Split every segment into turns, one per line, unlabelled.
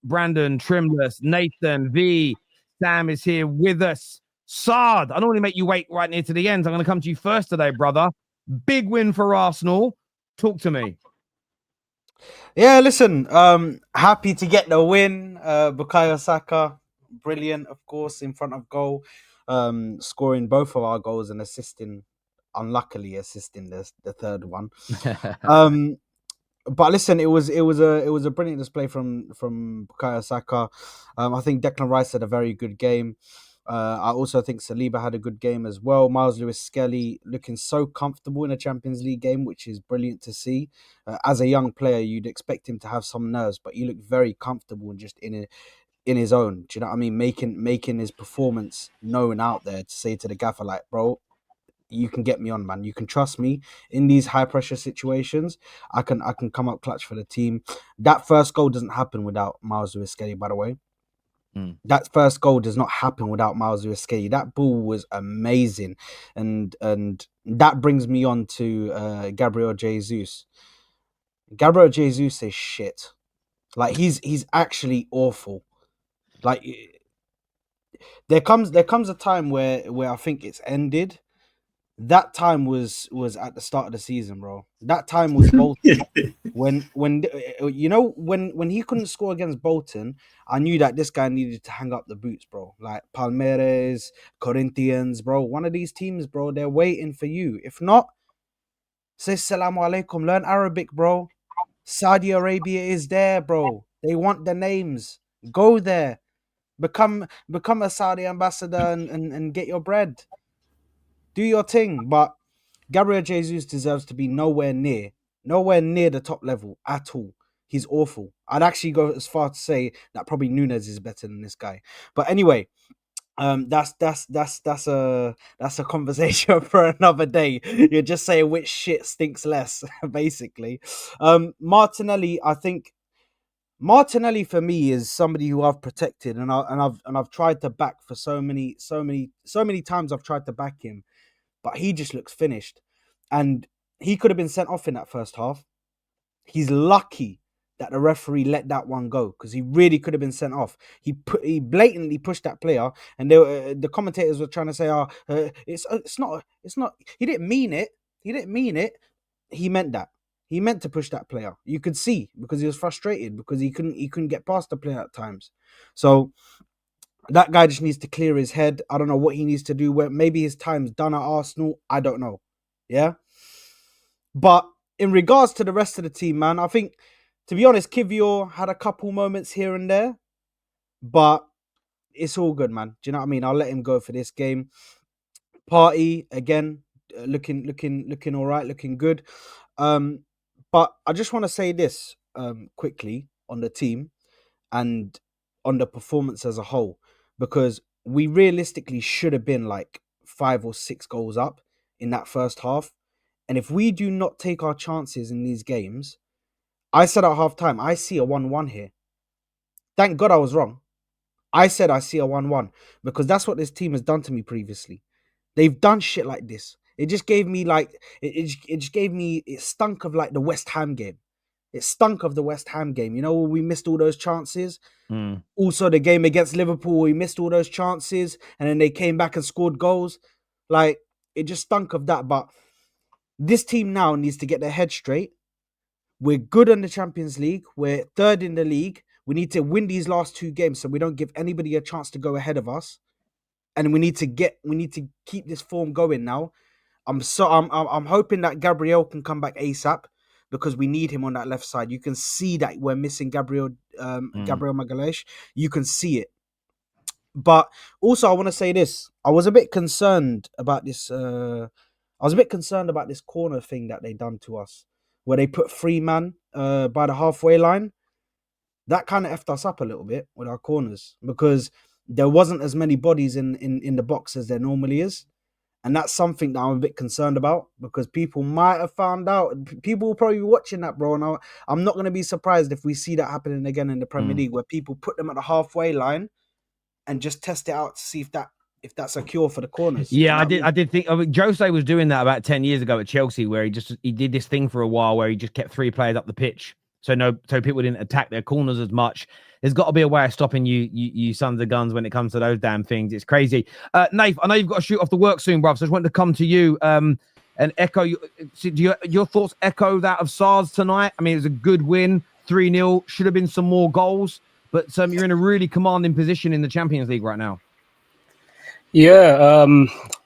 Brandon, Trimless, Nathan, V, Sam is here with us. Sard, I don't want to make you wait right near to the end. I'm going to come to you first today, brother. Big win for Arsenal. Talk to me.
Yeah, listen, happy to get the win. Bukayo Saka, brilliant, of course, in front of goal, scoring both of our goals and unluckily assisting the third one. But listen, it was a brilliant display from Bukayo Saka. I think Declan Rice had a very good game. I also think Saliba had a good game as well. Miles Lewis-Skelly looking so comfortable in a Champions League game, which is brilliant to see. As a young player, you'd expect him to have some nerves, but he looked very comfortable and just in his own. Do you know what I mean? Making his performance known out there to say to the gaffer, like, bro, you can get me on, man. You can trust me in these high pressure situations. I can come up clutch for the team. That first goal doesn't happen without Miles Lewis-Skelly, by the way. That first goal does not happen without Miles Lewis-Skelly. That ball was amazing, and that brings me on to Gabriel Jesus. Gabriel Jesus is shit. Like he's actually awful. Like there comes a time where I think it's ended. That time was at the start of the season, bro. That time was Bolton. when he couldn't score against Bolton, I knew that this guy needed to hang up the boots, bro. Like Palmeiras, Corinthians, bro. One of these teams, bro, they're waiting for you. If not, say salamu alaikum. Learn Arabic, bro. Saudi Arabia is there, bro. They want the names. Go there. Become a Saudi ambassador and get your bread. Do your thing, but Gabriel Jesus deserves to be nowhere near the top level at all. He's awful. I'd actually go as far to say that probably Nunes is better than this guy. But anyway, that's a conversation for another day. You're just saying which shit stinks less, basically. Martinelli, I think Martinelli for me is somebody who I've protected and I've tried to back for so many times. I've tried to back him, but he just looks finished. And he could have been sent off in that first half. He's lucky that the referee let that one go because he really could have been sent off. He blatantly pushed that player, and the commentators were trying to say, it's not. He didn't mean it. He meant that. He meant to push that player. You could see because he was frustrated because he couldn't get past the player at times. So that guy just needs to clear his head. I don't know what he needs to do. Where maybe his time's done at Arsenal. I don't know. Yeah. But in regards to the rest of the team, man, I think, to be honest, Kivior had a couple moments here and there, but it's all good, man. Do you know what I mean? I'll let him go for this game. Party again, looking all right, looking good. But I just want to say this quickly on the team and on the performance as a whole, because we realistically should have been like 5 or 6 goals up in that first half. And if we do not take our chances in these games, I said at halftime, I see a 1-1 here. Thank God I was wrong. I said I see a 1-1 because that's what this team has done to me previously. They've done shit like this. It just gave me it stunk of like the West Ham game. It stunk of the West Ham game. You know, we missed all those chances. Also, the game against Liverpool, we missed all those chances, and then they came back and scored goals. Like, it just stunk of that. But this team now needs to get their head straight. We're good in the Champions League. We're third in the league. We need to win these last 2 games so we don't give anybody a chance to go ahead of us. And we need to keep this form going now. I'm hoping that Gabriel can come back ASAP because we need him on that left side. You can see that we're missing Gabriel Magalhaes. You can see it. But also, I want to say this. I was a bit concerned about this. I was a bit concerned about this corner thing that they done to us, where they put 3 man by the halfway line. That kind of effed us up a little bit with our corners because there wasn't as many bodies in the box as there normally is. And that's something that I'm a bit concerned about because people might have found out. People will probably be watching that, bro. And I'm not going to be surprised if we see that happening again in the Premier League, where people put them at the halfway line and just test it out to see if that's a cure for the corners.
Yeah, I did think Jose was doing that about 10 years ago at Chelsea, where he did this thing for a while where he just kept 3 players up the pitch. So people didn't attack their corners as much. There's got to be a way of stopping you sons of guns when it comes to those damn things. It's crazy. Nath, I know you've got to shoot off the work soon, bruv. So I just wanted to come to you and echo your thoughts. Echo that of SARS tonight. I mean, it was a good win, 3-0. Should have been some more goals, but you're in a really commanding position in the Champions League right now.
Yeah,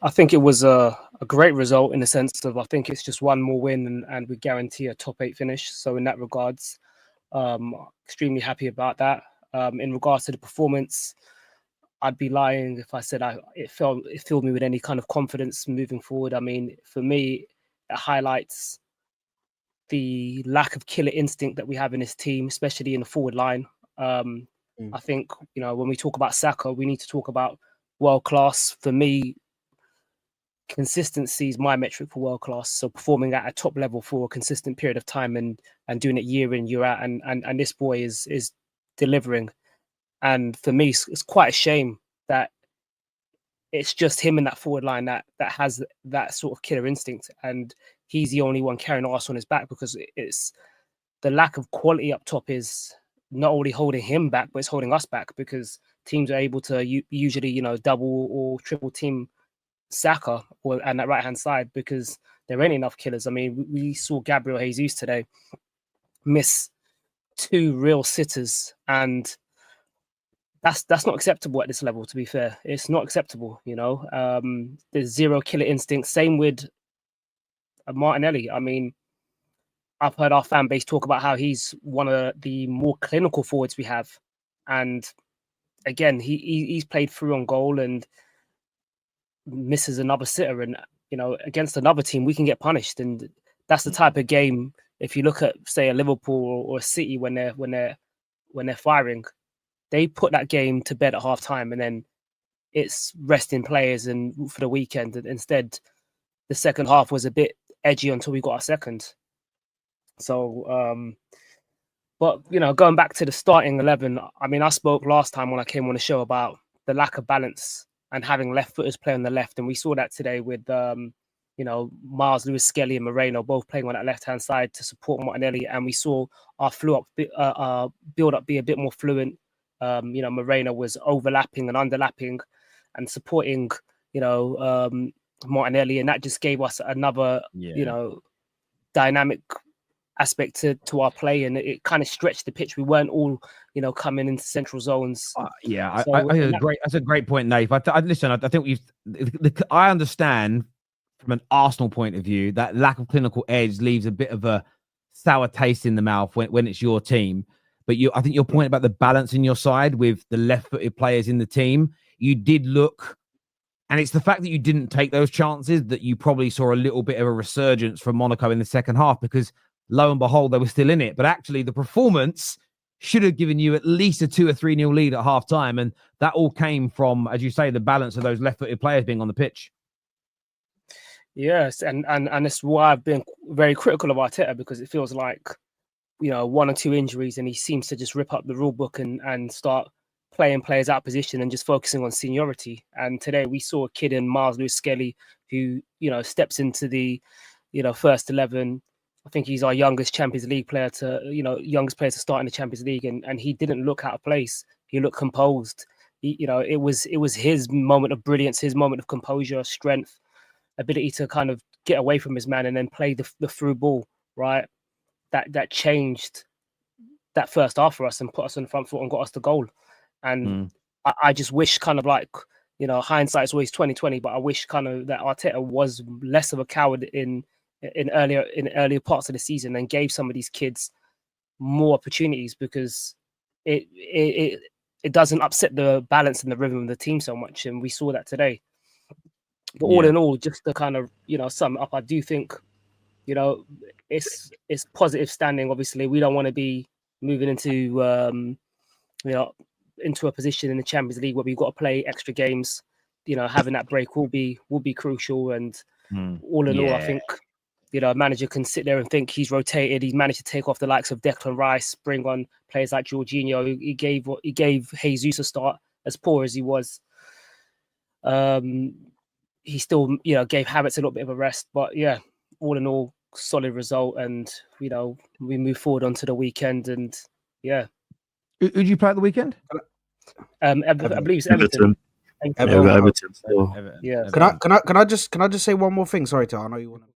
I think it was a great result in the sense of I think it's just one more win and we guarantee a top 8 finish. So in that regards, extremely happy about that. In regards to the performance, I'd be lying if I said it filled me with any kind of confidence moving forward. I mean, for me, it highlights the lack of killer instinct that we have in this team, especially in the forward line. I think, when we talk about Saka, we need to talk about world class. For me, consistency is my metric for world class. So performing at a top level for a consistent period of time and doing it year in, year out. And this boy is delivering. And for me, it's quite a shame that it's just him in that forward line that has that sort of killer instinct. And he's the only one carrying Arsenal on his back, because it's the lack of quality up top is not only holding him back, but it's holding us back, because teams are able to usually, double or triple team Saka and that right-hand side, because there ain't enough killers. I mean, we saw Gabriel Jesus today miss 2 real sitters, and that's not acceptable at this level, to be fair. It's not acceptable, There's zero killer instinct. Same with Martinelli. I mean, I've heard our fan base talk about how he's one of the more clinical forwards we have. And again, he's played through on goal and misses another sitter. And, against another team, we can get punished. And that's the type of game, if you look at, say, a Liverpool or a City when they're firing, they put that game to bed at half time, and then it's resting players and for the weekend. And instead, the second half was a bit edgy until we got our second. So, but going back to the starting 11, I mean, I spoke last time when I came on the show about the lack of balance and having left footers play on the left, and we saw that today with Miles Lewis Skelly and Moreno both playing on that left hand side to support Martinelli, and we saw our build up be a bit more fluent. Moreno was overlapping and underlapping and supporting, Martinelli, and that just gave us another, dynamic aspect to our play, and it kind of stretched the pitch. We weren't all, coming into central zones.
That's a great point, Nate. Listen, I think I understand from an Arsenal point of view that lack of clinical edge leaves a bit of a sour taste in the mouth when it's your team. But I think your point about the balance in your side with the left-footed players in the team, you did look, and it's the fact that you didn't take those chances that you probably saw a little bit of a resurgence from Monaco in the second half, because lo and behold, they were still in it. But actually, the performance should have given you at least a 2 or 3-0 lead at half time. And that all came from, as you say, the balance of those left-footed players being on the pitch.
Yes, and it's why I've been very critical of Arteta, because it feels like, 1 or 2 injuries and he seems to just rip up the rule book and start playing players out of position and just focusing on seniority. And today we saw a kid in Miles Lewis Skelly who, steps into the, first 11. I think he's our youngest Champions League player youngest player to start in the Champions League. And he didn't look out of place. He looked composed. It was his moment of brilliance, his moment of composure, strength, ability to kind of get away from his man and then play the through ball, right? That changed that first half for us and put us on the front foot and got us the goal. And I just wish, kind of like, hindsight's always 20/20, but I wish kind of that Arteta was less of a coward in earlier parts of the season and gave some of these kids more opportunities, because it doesn't upset the balance and the rhythm of the team so much. And we saw that today. But all in all, just to kind of, sum it up, I do think, it's positive standing. Obviously, we don't want to be moving into into a position in the Champions League where we've got to play extra games. Having that break will be crucial. And all in all, I think a manager can sit there and think he's rotated. He's managed to take off the likes of Declan Rice, bring on players like Jorginho. He gave Jesus a start, as poor as he was. He still gave Havertz a little bit of a rest. But yeah, all in all, solid result, and we move forward onto the weekend. And yeah,
Who'd you play at the weekend?
I believe it's Everton.
Everton.
Everton.
Everton.
Yeah.
Can I just say one more thing? Sorry, I know you want to.